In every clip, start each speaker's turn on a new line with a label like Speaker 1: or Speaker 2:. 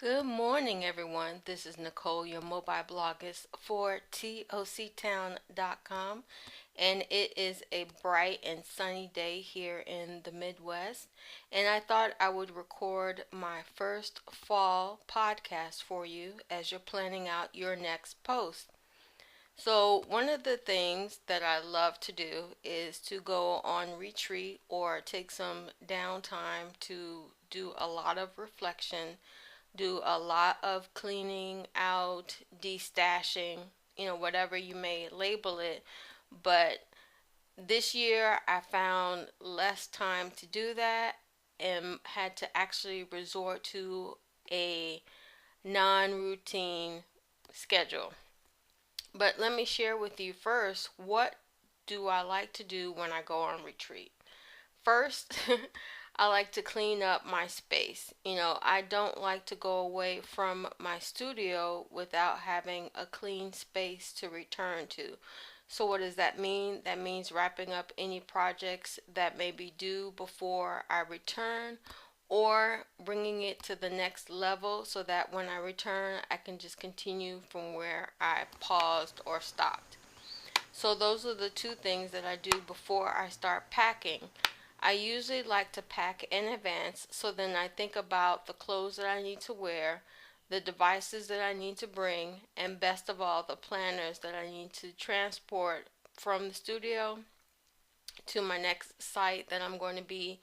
Speaker 1: Good morning, everyone. This is Nicole, your mobile bloggist for TOCtown.com, and it is a bright and sunny day here in the Midwest. And I thought I would record my first fall podcast for you as you're planning out your next post. So, one of the things that I love to do is to go on retreat or take some downtime to do a lot of reflection, do a lot of cleaning out, destashing, whatever you may label it. But this year I found less time to do that and had to actually resort to a non routine schedule. But let me share with you first, what do I like to do when I go on retreat? First, I like to clean up my space. I don't like to go away from my studio without having a clean space to return to. So, what does that mean? That means wrapping up any projects that may be due before I return or bringing it to the next level so that when I return, I can just continue from where I paused or stopped. So, those are the two things that I do before I start packing. I usually like to pack in advance so then I think about the clothes that I need to wear, the devices that I need to bring, and best of all, the planners that I need to transport from the studio to my next site that I'm going to be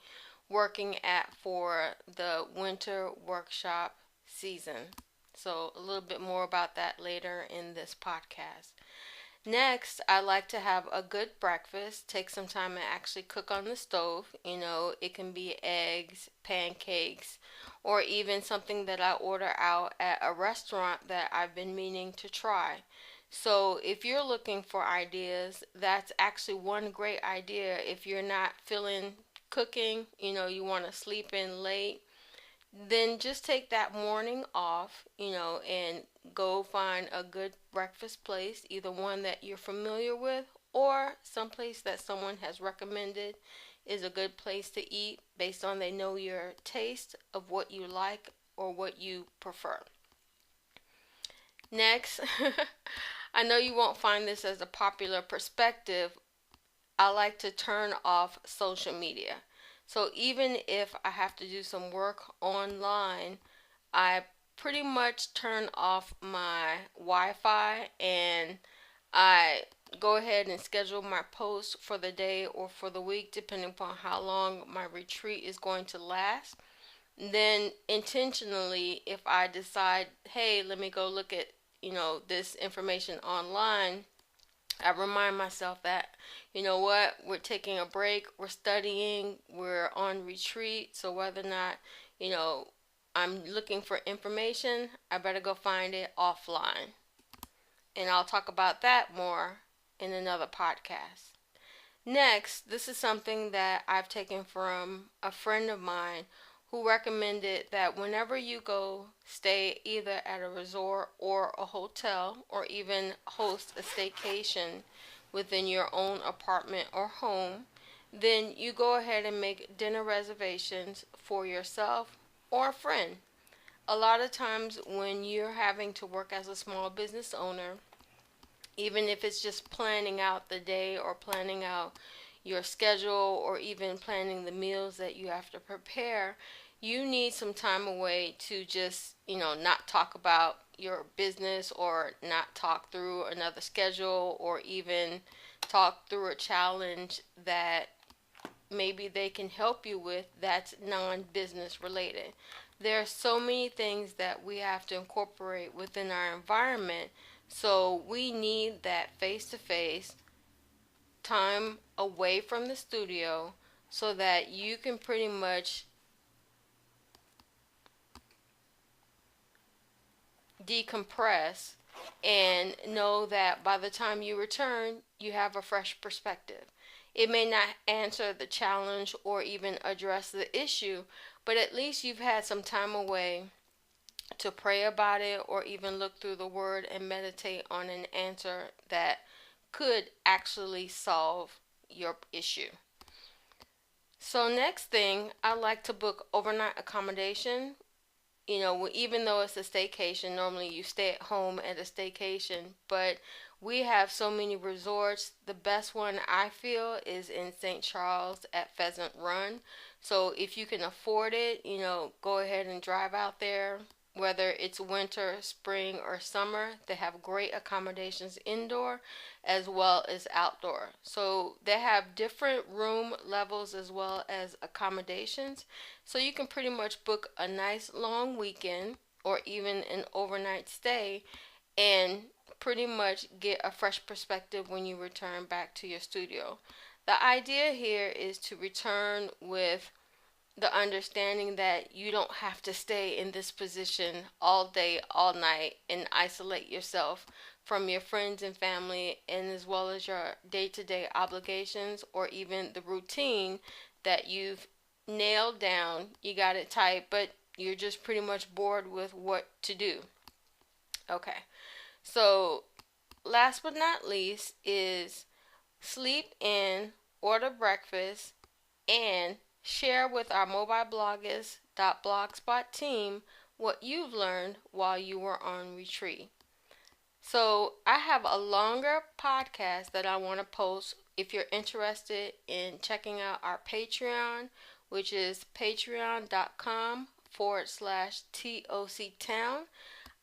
Speaker 1: working at for the winter workshop season. So, a little bit more about that later in this podcast. Next, I like to have a good breakfast. Take some time and actually cook on the stove. It can be eggs, pancakes, or even something that I order out at a restaurant that I've been meaning to try. So, if you're looking for ideas, that's actually one great idea. If you're not feeling cooking, you want to sleep in late, then just take that morning off, and go find a good breakfast place, either one that you're familiar with or some place that someone has recommended is a good place to eat based on they know your taste of what you like or what you prefer. Next, I know you won't find this as a popular perspective. I like to turn off social media. So even if I have to do some work online, I pretty much turn off my Wi Fi and I go ahead and schedule my posts for the day or for the week, depending upon how long my retreat is going to last. Then, intentionally, if I decide, hey, let me go look at this information online, I remind myself that, what, we're taking a break, we're studying, we're on retreat. So whether or not, you know, I'm looking for information, I better go find it offline. And I'll talk about that more in another podcast. Next, this is something that I've taken from a friend of mine who recommended that whenever you go stay either at a resort or a hotel or even host a staycation within your own apartment or home, then you go ahead and make dinner reservations for yourself or a friend. A lot of times when you're having to work as a small business owner, even if it's just planning out the day or planning out your schedule or even planning the meals that you have to prepare, you need some time away to just, not talk about your business or not talk through another schedule or even talk through a challenge that maybe they can help you with that's non business related. There are so many things that we have to incorporate within our environment, so we need that face to face time away from the studio so that you can pretty much decompress and know that by the time you return, you have a fresh perspective. It may not answer the challenge or even address the issue, but at least you've had some time away to pray about it or even look through the word and meditate on an answer that could actually solve your issue. So, next thing, I like to book overnight accommodation. even though it's a staycation, normally you stay at home at a staycation, but we have so many resorts. The best one I feel is in St. Charles at Pheasant Run. So if you can afford it, go ahead and drive out there. Whether it's winter, spring, or summer, they have great accommodations indoor as well as outdoor. So they have different room levels as well as accommodations. So you can pretty much book a nice long weekend or even an overnight stay and pretty much get a fresh perspective when you return back to your studio. The idea here is to return with the understanding that you don't have to stay in this position all day, all night, and isolate yourself from your friends and family, and as well as your day to day obligations or even the routine that you've nailed down. You got it tight, but you're just pretty much bored with what to do. Okay, so last but not least is sleep in, order breakfast, and share with our mobileblogger.blogspot team what you've learned while you were on retreat. So, I have a longer podcast that I want to post if you're interested in checking out our Patreon, which is patreon.com/TOCtown.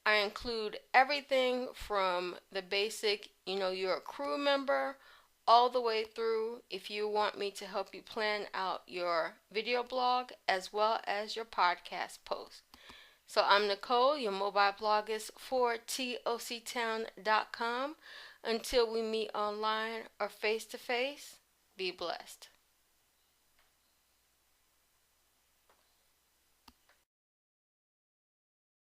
Speaker 1: I include everything from the basic, you're a crew member, all the way through if you want me to help you plan out your video blog as well as your podcast post. So I'm Nicole, your mobile bloggist for TOCtown.com. Until we meet online or face to face, be blessed.